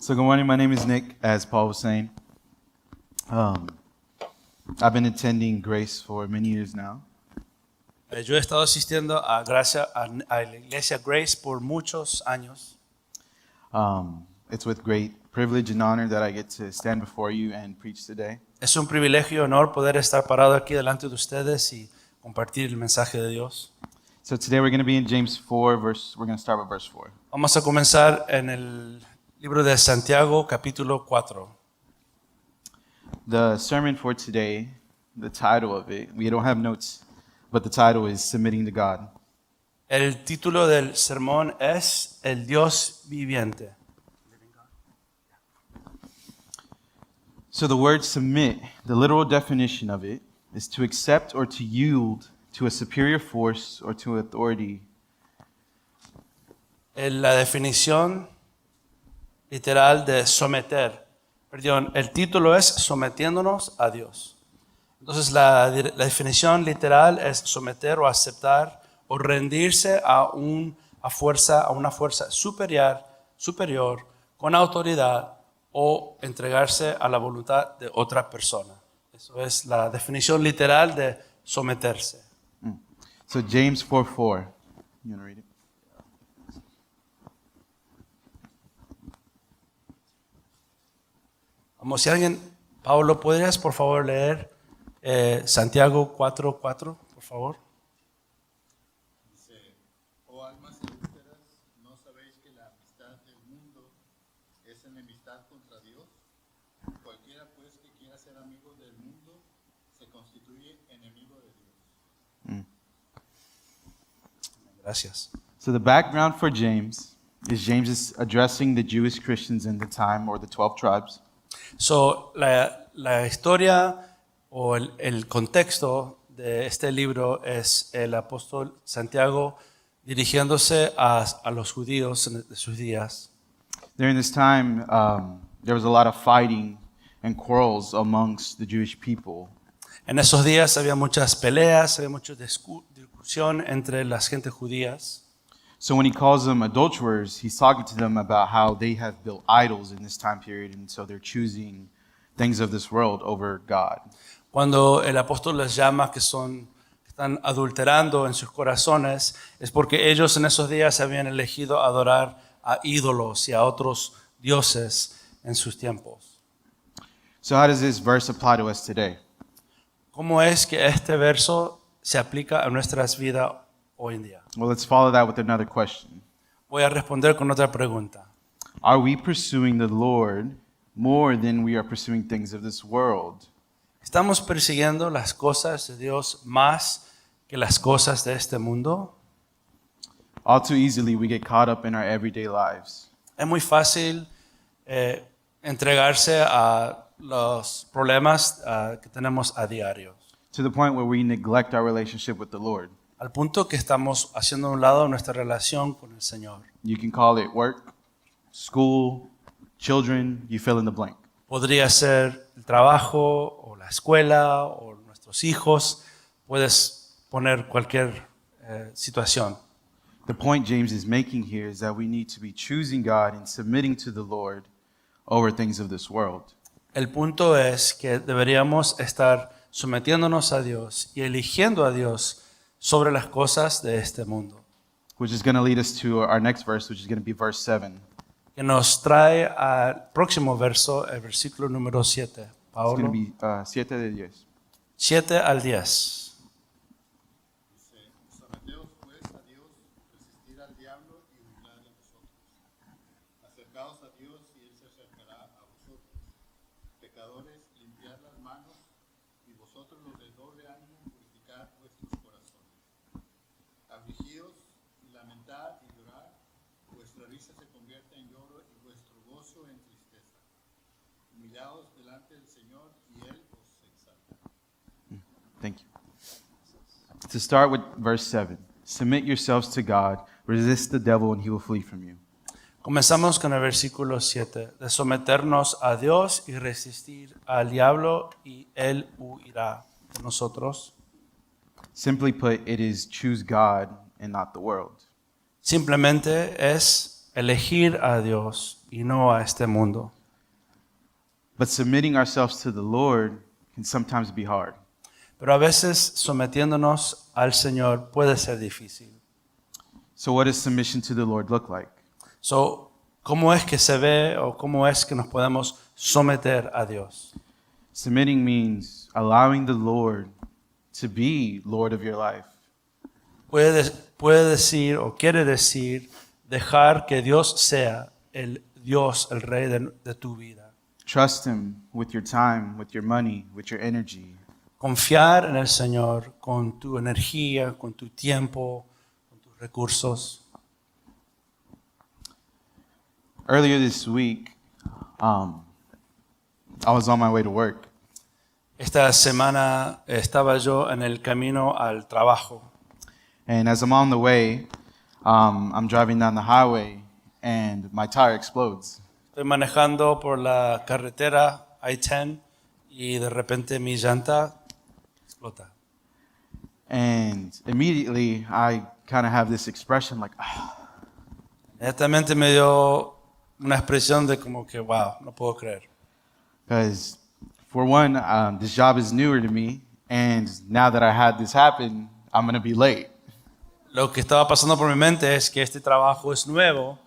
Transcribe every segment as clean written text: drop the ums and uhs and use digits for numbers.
So good morning, my name is Nick, as Paul was saying. I've been attending Grace for many years now. Yo he estado asistiendo a la iglesia Grace por muchos años. It's with great privilege and honor that I get to stand before you and preach today. Es un privilegio y honor poder estar parado aquí delante de ustedes y compartir el mensaje de Dios. So today we're going to be in James 4, we're going to start with verse 4. Vamos a comenzar en el libro de Santiago, capítulo 4. The sermon for today, the title of it, we don't have notes, but the title is Submitting to God. El título del sermón es El Dios viviente. So the word submit, the literal definition of it, is to accept or to yield to a superior force or to authority. La definición literal de someter, el título es sometiéndonos a Dios. Entonces la definición literal es someter o aceptar o rendirse a una fuerza superior con autoridad o entregarse a la voluntad de otra persona. Eso es la definición literal de someterse. So James 4:4. You want to read it? Vamos, si alguien, Pablo, ¿podrías por favor leer Santiago 4:4, por favor? Dice, oh almas adúlteras, ¿no sabéis que la amistad del mundo es enemistad contra Dios? Cualquiera pues que quiera ser amigo del mundo se constituye enemigo de Dios. Gracias. So the background for James is addressing the Jewish Christians in the time, or the 12 tribes. So, la historia o el contexto de este libro es el apóstol Santiago dirigiéndose a los judíos de sus días. During this time, there was a lot of fighting and quarrels amongst the Jewish people. En esos días había muchas peleas, había mucha discusión entre las gentes judías. So when he calls them adulterers, he's talking to them about how they have built idols in this time period, and so they're choosing things of this world over God. Cuando el apóstol les llama que están adulterando en sus corazones, es porque ellos en esos días habían elegido adorar a ídolos y a otros dioses en sus tiempos. So how does this verse apply to us today? ¿Cómo es que este verso se aplica a nuestras vidas hoy en día? Well, let's follow that with another question. Voy a responder con otra pregunta. Are we pursuing the Lord more than we are pursuing things of this world? ¿Estamos persiguiendo las cosas de Dios más que las cosas de este mundo? All too easily, we get caught up in our everyday lives. Es muy fácil entregarse a los problemas que tenemos a diario, To the point where we neglect our relationship with the Lord. al punto que estamos haciendo a un lado nuestra relación con el Señor. You can call it work, school, children, you fill in the blank. Podría ser el trabajo o la escuela o nuestros hijos. Puedes poner cualquier situación. The point James is making here is that we need to be choosing God and submitting to the Lord over things of this world. El punto es que deberíamos estar sometiéndonos a Dios y eligiendo a Dios sobre las cosas de este mundo. Which is going to lead us to our next verse, which is going to be verse 7. Que nos trae al próximo verso, el versículo número 7. It's going Pablo, to be 7 de 10. 7 al 10. Dice, someteos pues a Dios, resistir al diablo y huirá de vosotros. Acercaos a Dios y Él se acercará a vosotros. Pecadores, limpiad las manos y vosotros los de doble ánimo purificad vuestros corazones. Afligidos, lamentad y llorad, vuestra risa se convierte en lloro y vuestro gozo en tristeza. Humillaos delante del Señor y Él os exalta. Thank you. To start with verse 7. Submit yourselves to God, resist the devil, and he will flee from you. Comenzamos con el versículo 7, de someternos a Dios y resistir al diablo y él huirá de nosotros. Simply put, it is choose God and not the world. Simplemente es elegir a Dios y no a este mundo. But submitting ourselves to the Lord can sometimes be hard. Pero a veces sometiéndonos al Señor puede ser difícil. So, what does submission to the Lord look like? So, ¿cómo es que se ve o cómo es que nos podemos someter a Dios? Submitting means allowing the Lord to be Lord of your life. Puede decir o quiere decir dejar que Dios sea el Dios, el Rey de tu vida. Trust Him with your time, with your money, with your energy. Confiar en el Señor con tu energía, con tu tiempo, con tus recursos. Earlier this week, I was on my way to work, Esta semana estaba yo en el camino al trabajo and as I'm on the way, I'm driving down the highway, and my tire explodes. Estoy manejando por la carretera I-10 y de repente mi llanta explota. And immediately, I kind of have this expression like, Inmediatamente me dio una expresión de como que, wow, no puedo creer. because for one, this job is newer to me, and now that I had this happen, I'm going to be late. Lo que estaba pasando por mi mente es que este trabajo es nuevo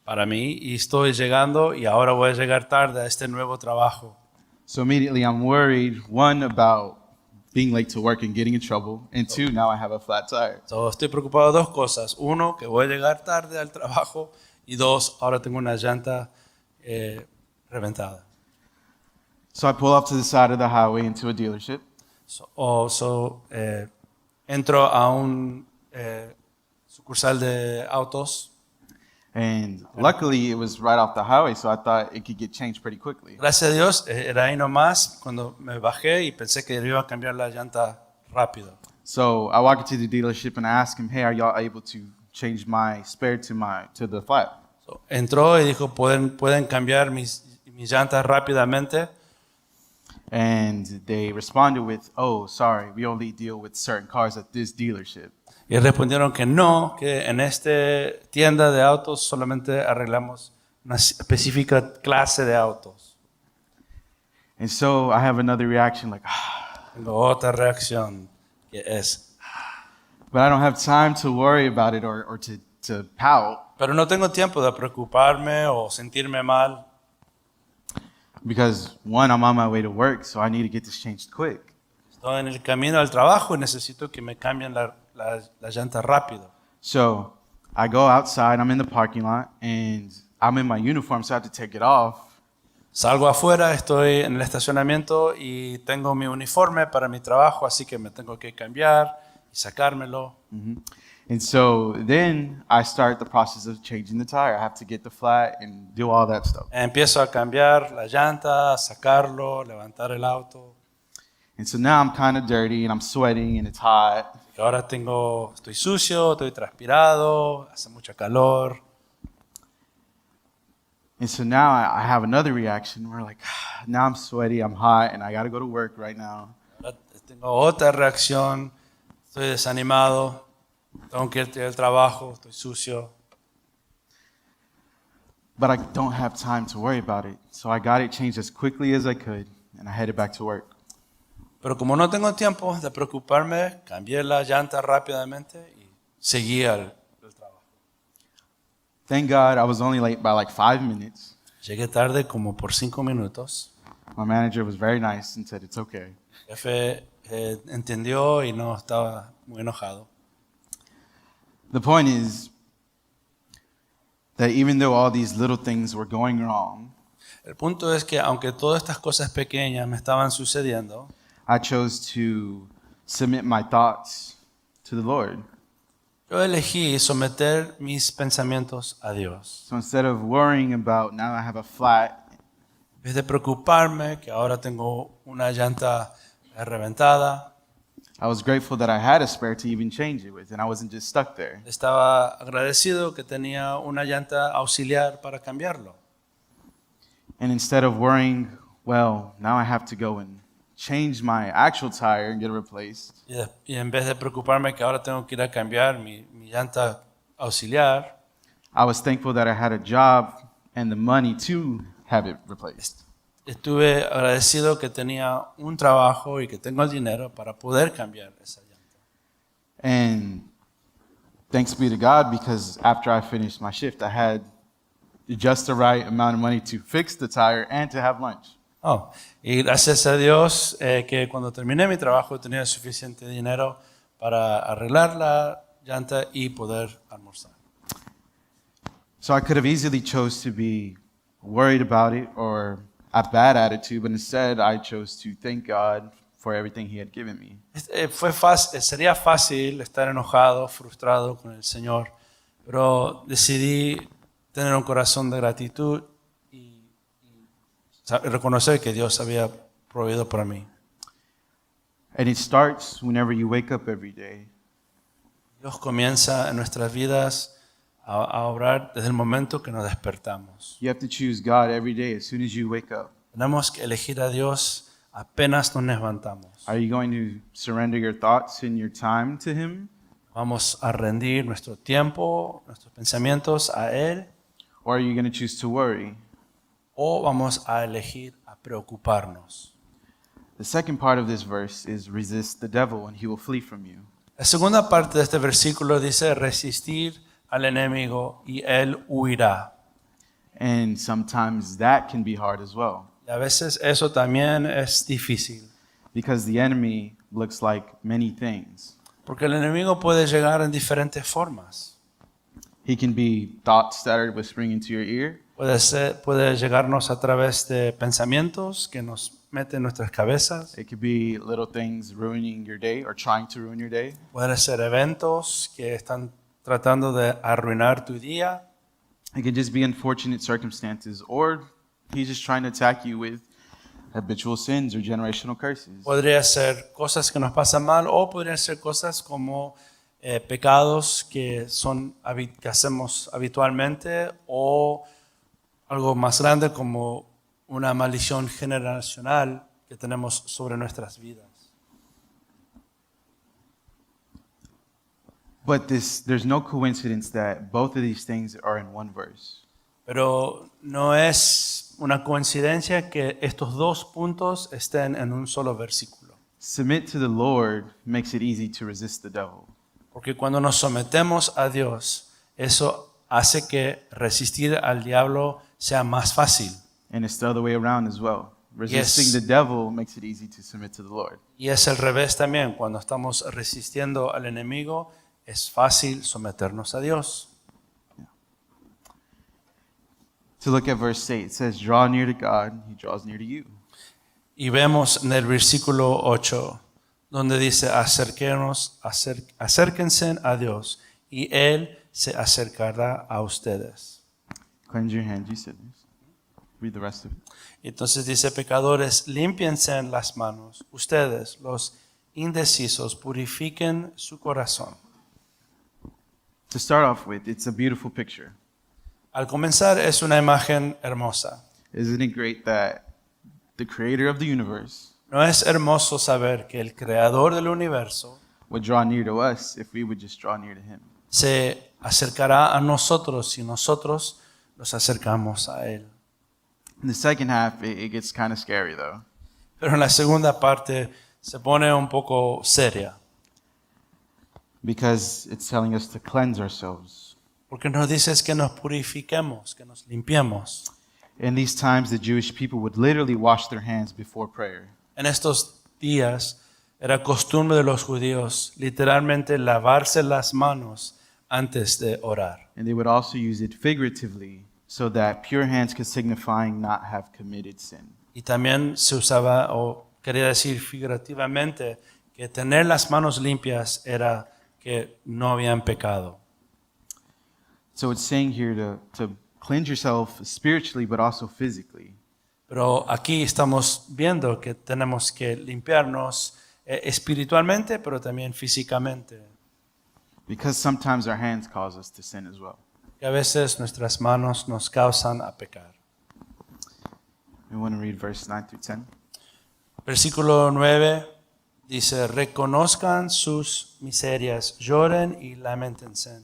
para mí y estoy llegando y ahora voy a llegar tarde a este nuevo trabajo. So immediately, I'm worried, one, about being late to work and getting in trouble, and two, now I have a flat tire. So, estoy preocupado de dos cosas. Uno, que voy a llegar tarde al trabajo y dos, ahora tengo una llanta reventada. So I pull off to the side of the highway into a dealership, Entro a un sucursal de autos. and luckily, it was right off the highway, so I thought it could get changed pretty quickly. Gracias a Dios, era ahí nomás cuando me bajé y pensé que iba a cambiar la llanta rápido. So I walk into the dealership and I ask him, "Hey, are y'all able to change my spare to the flat?" So, entró y dijo, ¿pueden cambiar mis llantas rápidamente? And they responded with, "Oh, sorry, we only deal with certain cars at this dealership." Y respondieron que no, que en esta tienda de autos solamente arreglamos una específica clase de autos. And so I have another reaction like, Tengo otra reacción que es, but I don't have time to worry about it or to pout pero no tengo tiempo de preocuparme o sentirme mal, because one, I'm on my way to work, so I need to get this changed quick. estoy en el camino al trabajo y necesito que me cambien la llanta rápido. So I go outside, I'm in the parking lot, and I'm in my uniform, so I have to take it off. Salgo afuera, estoy en el estacionamiento y tengo mi uniforme para mi trabajo, así que me tengo que cambiar y sacármelo. And so then I start the process of changing the tire. I have to get the flat and do all that stuff. Empiezo a cambiar la llanta, sacarlo, levantar el auto. And so now I'm kind of dirty and I'm sweating and it's hot. Y ahora estoy sucio, estoy transpirado, hace mucha calor. And so now I have another reaction where like, now I'm sweaty, I'm hot, and I got to go to work right now. Ahora tengo otra reacción, estoy desanimado, tengo que ir al trabajo, estoy sucio. But I don't have time to worry about it. So I got it changed as quickly as I could, and I headed back to work. Pero como no tengo tiempo de preocuparme, cambié la llanta rápidamente y seguí al trabajo. Thank God I was only late by like 5 minutes. Llegué tarde como por 5 minutos. My manager was very nice and said, "It's okay." El jefe entendió y no estaba muy enojado. The point is that even though all these little things were going wrong, El punto es que aunque todas estas cosas pequeñas me estaban sucediendo, I chose to submit my thoughts to the Lord. yo elegí someter mis pensamientos a Dios. So instead of worrying about now I have a flat, En vez de preocuparme que ahora tengo una llanta reventada, I was grateful that I had a spare to even change it with, and I wasn't just stuck there. estaba agradecido que tenía una llanta auxiliar para cambiarlo. And instead of worrying, well, now I have to go and change my actual tire and get it replaced, Y en vez de preocuparme que ahora tengo que ir a cambiar mi llanta auxiliar, I was thankful that I had a job and the money to have it replaced. Estuve agradecido que tenía un trabajo y que tengo el dinero para poder cambiar esa llanta. And thanks be to God, because after I finished my shift, I had just the right amount of money to fix the tire and to have lunch. Oh, y gracias a Dios que cuando terminé mi trabajo tenía suficiente dinero para arreglar la llanta y poder almorzar. So I could have easily chose to be worried about it or a bad attitude, but instead I chose to thank God for everything He had given me. Sería fácil estar enojado, frustrado con el Señor, pero decidí tener un corazón de gratitud y reconocer que Dios había proveído para mí. And it starts whenever you wake up every day. Dios comienza en nuestras vidas a obrar desde el momento que nos despertamos. You have to choose God every day as soon as you wake up. Tenemos que elegir a Dios apenas nos levantamos. Are you going to surrender your thoughts and your time to Him? Vamos a rendir nuestro tiempo, nuestros pensamientos a Él, Or are you going to choose to worry? o vamos a elegir a preocuparnos. The second part of this verse is resist the devil and he will flee from you. La segunda parte de este versículo dice resistir al enemigo y él huirá. And sometimes that can be hard as well, Y a veces eso también es difícil, because the enemy looks like many things. porque el enemigo puede llegar en diferentes formas. He can be thoughts that are whispering into your ear. Puede llegarnos a través de pensamientos que nos meten en nuestras cabezas. It could be little things ruining your day or trying to ruin your day. Pueden ser eventos que están tratando de arruinar tu día. It could just be unfortunate circumstances, or he's just trying to attack you with habitual sins or generational curses. Podría ser cosas que nos pasan mal o podrían ser cosas como pecados que hacemos habitualmente o algo más grande como una maldición generacional que tenemos sobre nuestras vidas. But there's no coincidence that both of these things are in one verse. Pero no es una coincidencia que estos dos puntos estén en un solo versículo. Submit to the Lord makes it easy to resist the devil. Porque cuando nos sometemos a Dios, eso hace que resistir al diablo sea más fácil. And it's the other way around as well. Resisting Yes. the devil makes it easy to submit to the Lord. Y es al revés también. Cuando estamos resistiendo al enemigo, es fácil someternos a Dios. To look at verse 8, it says, draw near to God, He draws near to you. Y vemos en el versículo 8, donde dice, acérquense a Dios, y Él se acercará a ustedes. Cleanse your hands, you sinners. Read the rest of it. Entonces dice, pecadores, límpiense las manos. Ustedes, los indecisos, purifiquen su corazón. To start off with, it's a beautiful picture. Al comenzar es una imagen hermosa. Isn't it great that the creator of the universe ¿No es hermoso saber que el creador del universo would draw near to us if we would just draw near to Him? se acercará a nosotros si nosotros nos acercamos a Él? In the second half, it gets kind of scary though. Pero en la segunda parte se pone un poco seria, Because it's telling us to cleanse ourselves. porque nos dice que nos purifiquemos, que nos limpiemos. In these times, the Jewish people would literally wash their hands before prayer. En estos días era costumbre de los judíos literalmente lavarse las manos antes de orar. And they would also use it figuratively so that pure hands could signifying not have committed sin. Y también se usaba, o quería decir figurativamente, que tener las manos limpias era que no habían pecado. So it's saying here to cleanse yourself spiritually, but also physically. Pero aquí estamos viendo que tenemos que limpiarnos espiritualmente, pero también físicamente. Because sometimes our hands cause us to sin as well. Que a veces nuestras manos nos causan a pecar. We want to read verse 9 through 10. Versículo 9 dice, reconozcan sus miserias, lloren y lamentense.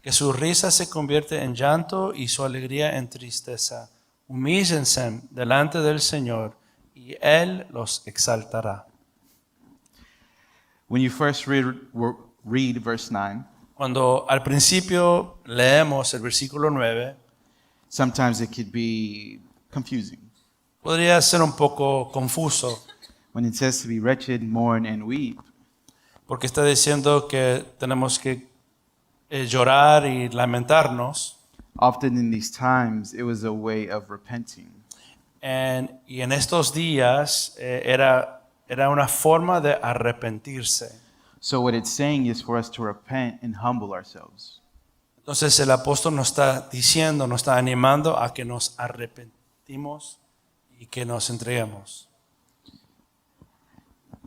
que su risa se convierte en llanto y su alegría en tristeza. Humíllense delante del Señor y Él los exaltará. When you first read verse 9, Cuando al principio leemos el versículo 9, sometimes it could be confusing. podría ser un poco confuso, When it says to be wretched, mourn, and weep, porque está diciendo que tenemos que llorar y lamentarnos. often in these times it was a way of repenting. Y en estos días era una forma de arrepentirse. So what it's saying is for us to repent and humble ourselves. Entonces el apóstol nos está diciendo, nos está animando a que nos arrepentimos y que nos entreguemos.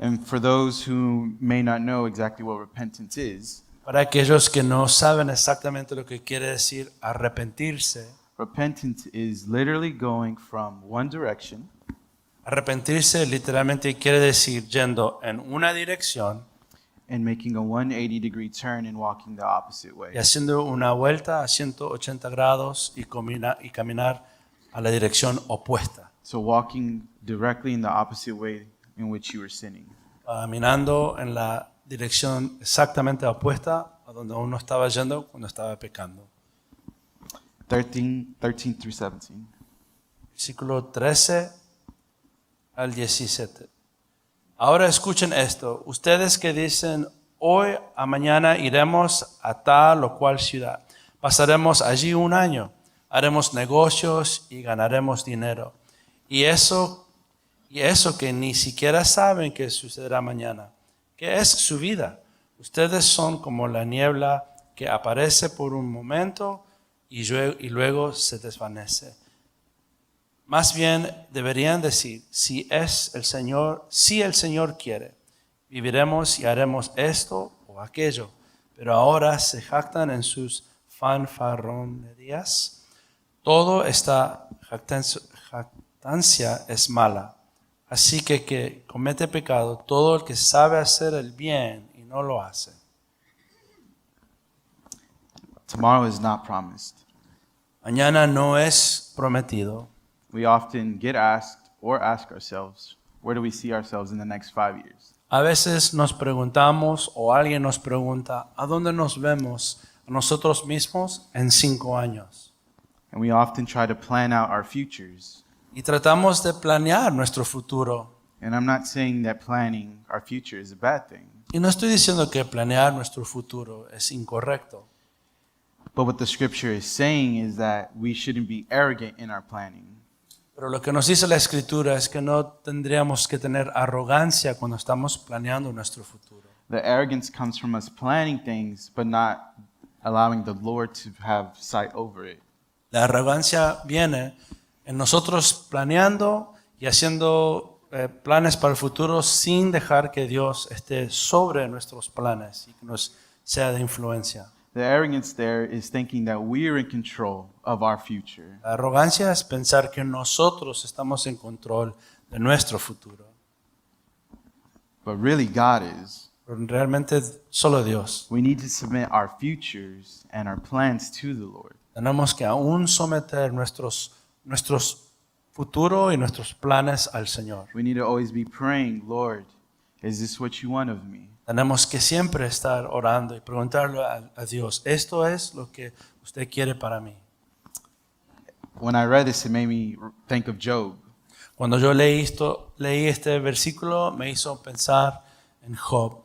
And for those who may not know exactly what repentance is, Para aquellos que no saben exactamente lo que quiere decir arrepentirse, repentance is literally going from one direction arrepentirse literalmente quiere decir yendo en una dirección and making a 180-degree turn and walking the opposite way. y haciendo una vuelta a 180 grados y caminar a la dirección opuesta. So walking directly in the opposite way in which you were sinning. Caminando en la dirección exactamente opuesta a donde uno estaba yendo cuando estaba pecando. 13 through 17. Versículo 13 al 17. Ahora escuchen esto. Ustedes que dicen, hoy a mañana iremos a tal o cual ciudad. Pasaremos allí un año. Haremos negocios y ganaremos dinero. Y eso que ni siquiera saben que sucederá mañana. ¿Qué es su vida? Ustedes son como la niebla que aparece por un momento y luego se desvanece. Más bien deberían decir, si el Señor quiere, viviremos y haremos esto o aquello. Pero ahora se jactan en sus fanfarronerías. Toda esta jactancia es mala. Así que comete pecado todo el que sabe hacer el bien y no lo hace. Tomorrow is not promised. Mañana no es prometido. We often get asked or ask ourselves, where do we see ourselves in the next 5 years? A veces nos preguntamos o alguien nos pregunta, ¿a dónde nos vemos a nosotros mismos en 5 años? And we often try to plan out our futures. Y tratamos de planear nuestro futuro. And I'm not saying that planning our future is a bad thing. Y no estoy diciendo que planear nuestro futuro es incorrecto. But what the scripture is saying is that we shouldn't be arrogant in our planning. Pero lo que nos dice la Escritura es que no tendríamos que tener arrogancia cuando estamos planeando nuestro futuro. The arrogance comes from us planning things, but not allowing the Lord to have sight over it. La arrogancia viene en nosotros planeando y haciendo planes para el futuro sin dejar que Dios esté sobre nuestros planes y que nos sea de influencia. The arrogance there is thinking that we're in control of our future. La arrogancia es pensar que nosotros estamos en control de nuestro futuro. But really, God is. Pero realmente solo Dios. We need to submit our futures and our plans to the Lord. Tenemos que aún someter nuestros futuro y nuestros planes al Señor. We need to always be praying, Lord, is this what you want of me? Tenemos que siempre estar orando y preguntarle a Dios, ¿esto es lo que usted quiere para mí? When I read this, it made me think of Job. Cuando yo leí este versículo, me hizo pensar en Job.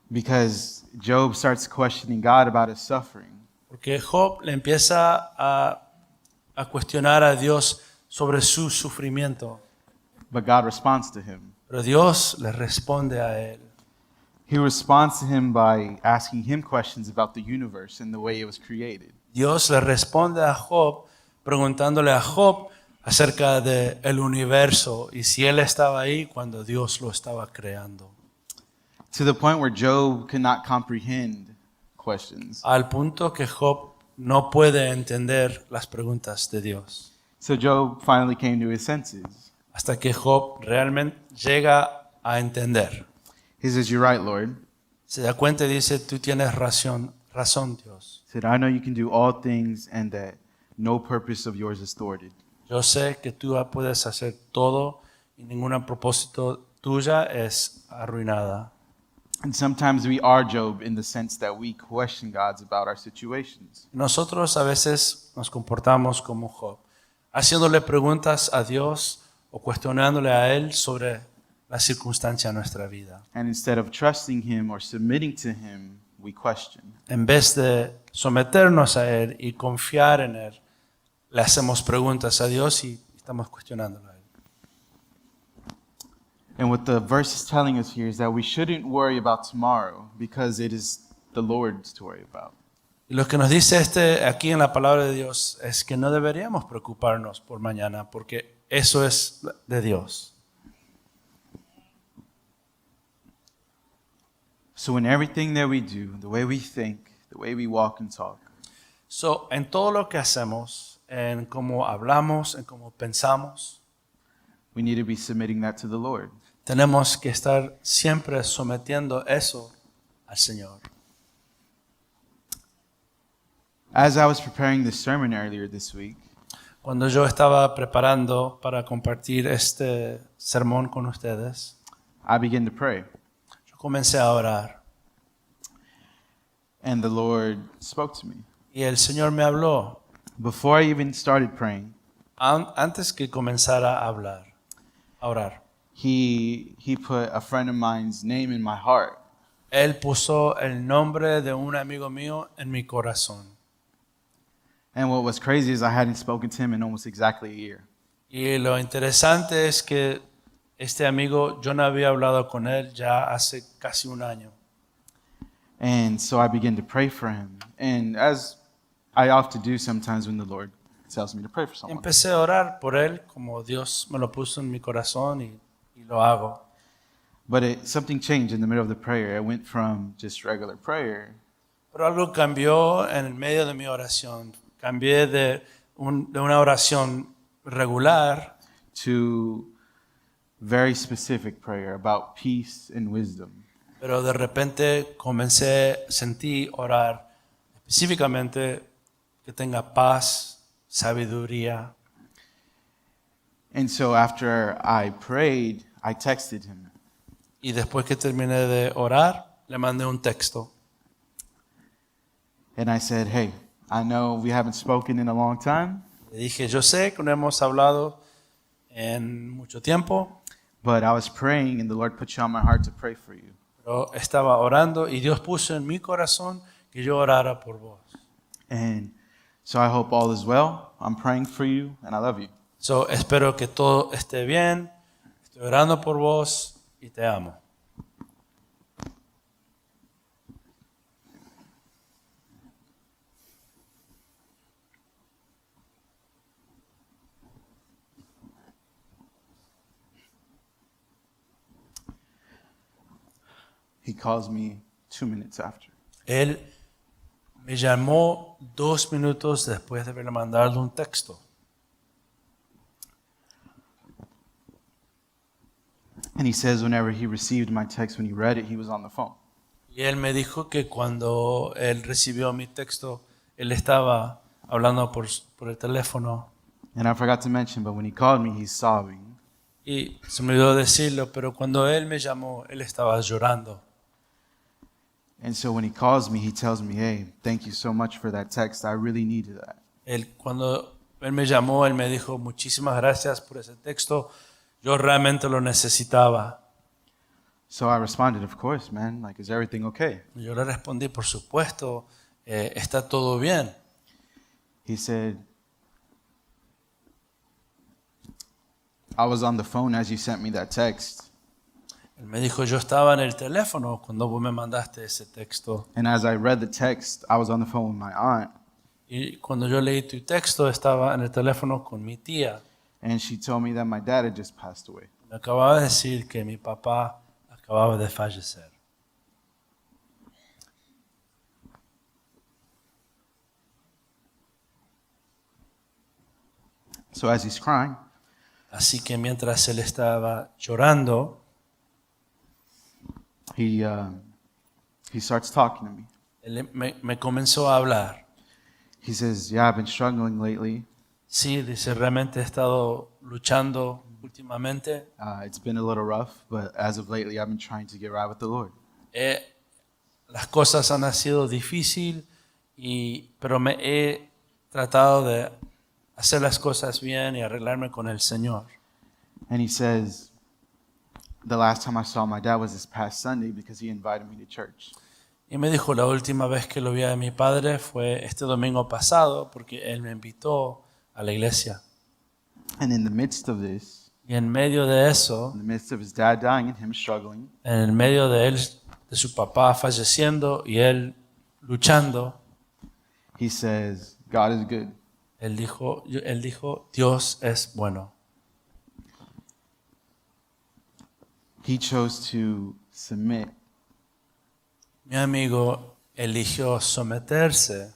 Because Job starts questioning God about his suffering. Porque Job le empieza a cuestionar a Dios sobre su sufrimiento. But God responds to him. Pero Dios le responde a él. He responds to him by asking him questions about the universe and the way it was created. Dios le responde a Job preguntándole a Job acerca del universo y si él estaba ahí cuando Dios lo estaba creando. To the point where Job could not comprehend questions. Al punto que Job no puede entender las preguntas de Dios. So Job finally came to his senses. Hasta que Job realmente llega a entender. He says, "You're right, Lord. Se da cuenta y dice, tú tienes razón, razón, Dios. He said, I know you can do all things and that no purpose of yours is thwarted. Yo sé que tú puedes hacer todo y ningún propósito tuya es arruinada. And sometimes we are Job in the sense that we question God's about our situations. Nosotros a veces nos comportamos como Job, haciéndole preguntas a Dios o cuestionándole a Él sobre la circunstancia de nuestra vida. And instead of trusting Him or submitting to Him, we question. En vez de someternos a Él y confiar en Él, le hacemos preguntas a Dios y estamos cuestionándolo a Él. And what the verse is telling us here is that we shouldn't worry about tomorrow because it is the Lord's to worry about. Y lo que nos dice aquí en la palabra de Dios es que no deberíamos preocuparnos por mañana porque eso es de Dios. So in everything that we do, the way we think, the way we walk and talk, So, en todo lo que hacemos, en cómo hablamos, en cómo pensamos, we need to be submitting that to the Lord. tenemos que estar siempre sometiendo eso al Señor. As I was preparing this sermon earlier this week, Cuando yo estaba preparando para compartir este sermón con ustedes, I began to pray. yo comencé a orar And the Lord spoke to me. y el Señor me habló Before I even started praying, antes que comenzara a orar. He put a friend of mine's name in my heart. Él puso el nombre de un amigo mío en mi corazón. And what was crazy is I hadn't spoken to him in almost exactly a year. Y lo interesante es que este amigo, yo no había hablado con él ya hace casi un año. And so I began to pray for him. And as I often do sometimes when the Lord tells me to pray for someone. Empecé a orar por él como Dios me lo puso en mi corazón y lo hago. But something changed in the middle of the prayer. It went from just regular prayer Pero algo cambió en el medio de mi oración. Cambié de una oración regular to very specific prayer about peace and wisdom. pero de repente sentí orar específicamente que tenga paz, sabiduría. And so after I prayed, I texted him. Y después que terminé de orar, le mandé un texto. And I said, hey, I know we haven't spoken in a long time, Le dije, yo sé que no hemos hablado en mucho tiempo, but I was praying and the Lord put you on my heart to pray for you. pero estaba orando y Dios puso en mi corazón que yo orara por vos. And so I hope all is well. I'm praying for you and I love you. So, espero que todo esté bien. Estoy orando por vos y te amo. He calls me 2 minutes after. Él me llamó 2 minutos después de haberle mandado un texto. And he says whenever he received my text, when he read it, he was on the phone. Y él me dijo que cuando él recibió mi texto, él estaba hablando por el teléfono. And I forgot to mention, but when he called me, he's sobbing. Y se me olvidó decirlo, pero cuando él me llamó, él estaba llorando. And so when he calls me, he tells me, hey, thank you so much for that text. I really needed that. Cuando él me llamó, él me dijo, muchísimas gracias por ese texto. Yo realmente lo necesitaba. So I responded, of course, man. Like, is everything okay? Y yo le respondí, por supuesto, está todo bien. He said, I was on the phone as you sent me that text. Él me dijo, yo estaba en el teléfono cuando vos me mandaste ese texto. And as I read the text, I was on the phone with my aunt. Y cuando yo leí tu texto, estaba en el teléfono con mi tía. And she told me that my dad had just passed away. Me acababa de decir que mi papá acababa de fallecer. So as he's crying, Así que mientras él estaba llorando, he starts talking to me. Él me comenzó a hablar. He says, "Yeah, I've been struggling lately. Sí, dice, realmente he estado luchando últimamente. It's been a little rough, but as of lately, I've been trying to get right with the Lord." Las cosas han sido difíciles, pero me he tratado de hacer las cosas bien y arreglarme con el Señor. And he says, "The last time I saw my dad was this past Sunday because he invited me to church." Y me dijo, la última vez que lo vi a mi padre fue este domingo pasado porque él me invitó a la iglesia. And in the midst of this, Y en medio de eso, in the midst of his dad dying and him struggling, en el medio de él, de su papá falleciendo y él luchando, he says, "God is good." él dijo, Dios es bueno. He chose to submit Mi amigo eligió someterse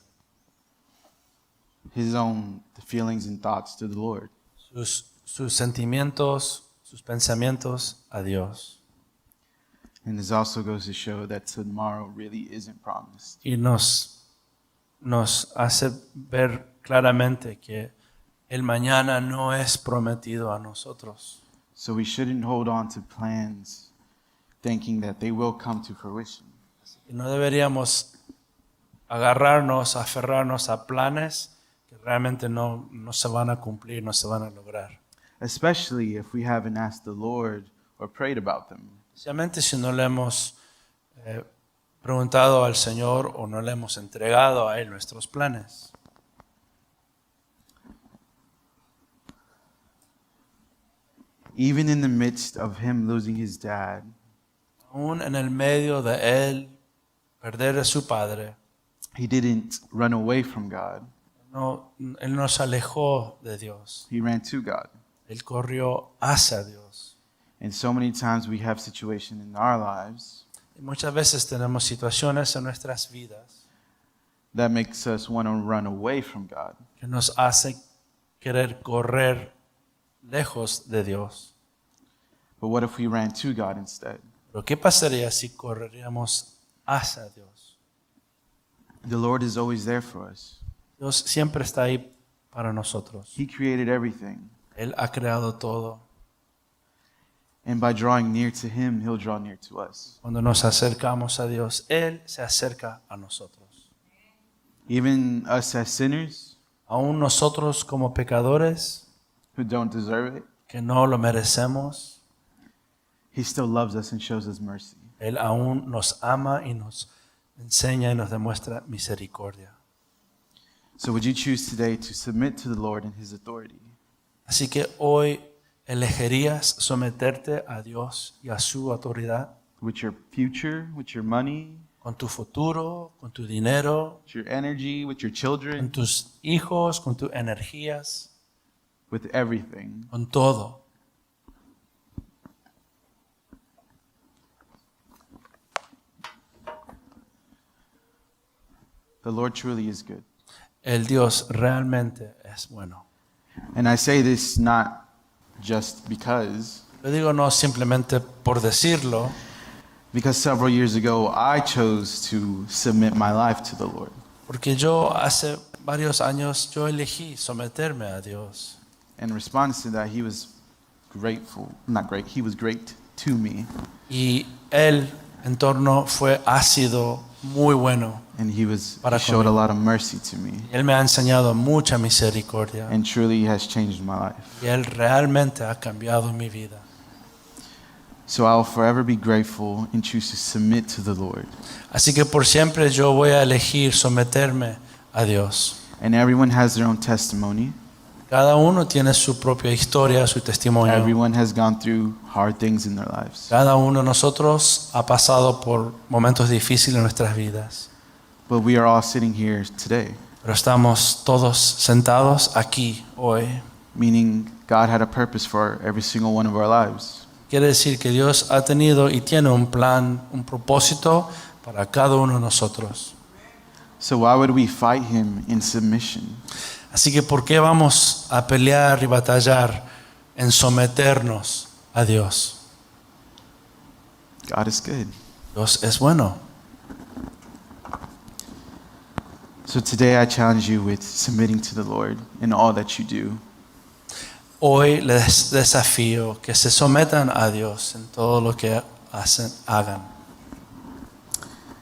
his own feelings and thoughts to the Lord. sus sentimientos, sus pensamientos a Dios. And this also goes to show that tomorrow really isn't promised. Y nos hace ver claramente que el mañana no es prometido a nosotros. So we shouldn't hold on to plans thinking that they will come to fruition. Y no deberíamos aferrarnos a planes que realmente no se van a cumplir, no se van a lograr. Especially if we haven't asked the Lord or prayed about them. Especialmente si no le hemos preguntado al Señor o no le hemos entregado a Él nuestros planes. Even in the midst of him losing his dad, Aún en el medio de Él perder a su padre, he didn't run away from God. Él no se alejó de Dios. He ran to God. Él corrió hacia Dios. And so many times we have situations in our lives Y muchas veces tenemos situaciones en nuestras vidas that makes us want to run away from God. que nos hacen querer correr lejos de Dios. But what if we ran to God instead? Pero ¿qué pasaría si correríamos hacia Dios? The Lord is always there for us. Dios siempre está ahí para nosotros. He created everything. Él ha creado todo. And by drawing near to him, he'll draw near to us. Cuando nos acercamos a Dios, Él se acerca a nosotros. Even us as sinners Aún nosotros como pecadores who don't deserve it, que no lo merecemos, he still loves us and shows us mercy. Él aún nos ama y nos enseña y nos demuestra misericordia. So would you choose today to submit to the Lord and his authority? Así que hoy elegirías someterte a Dios y a su autoridad With your future, with your money, con tu futuro, con tu dinero, with your energy, with your con children, tus hijos, con tus energías, with everything. con todo. The Lord truly is good. El Dios realmente es bueno. And I say this not just because No simplemente por decirlo, several years ago I chose to submit my life to the Lord. porque yo hace varios años yo elegí someterme a Dios. In response to that, he was he was great to me. Y Él en torno ha sido muy bueno. And he Para showed a conmigo. lot of mercy to me. Él me ha enseñado mucha misericordia. And truly has changed my life. Y Él realmente ha cambiado mi vida. So I will forever be grateful and choose to submit to the Lord. Así que por siempre yo voy a elegir someterme a Dios. And everyone has their own testimony. Cada uno tiene su propia historia, su testimonio. Everyone has gone through hard things in their lives. Cada uno de nosotros ha pasado por momentos difíciles en nuestras vidas. But we are all sitting here today, Pero estamos todos sentados aquí hoy. meaning God had a purpose for every single one of our lives. Quiere decir que Dios ha tenido y tiene un plan, un propósito para cada uno de nosotros. So why would we fight him in submission? Así que ¿por qué vamos a pelear y batallar en someternos a Dios? God is good. Dios es bueno. So today I challenge you with submitting to the Lord in all that you do. Hoy les desafío que se sometan a Dios en todo lo que hagan.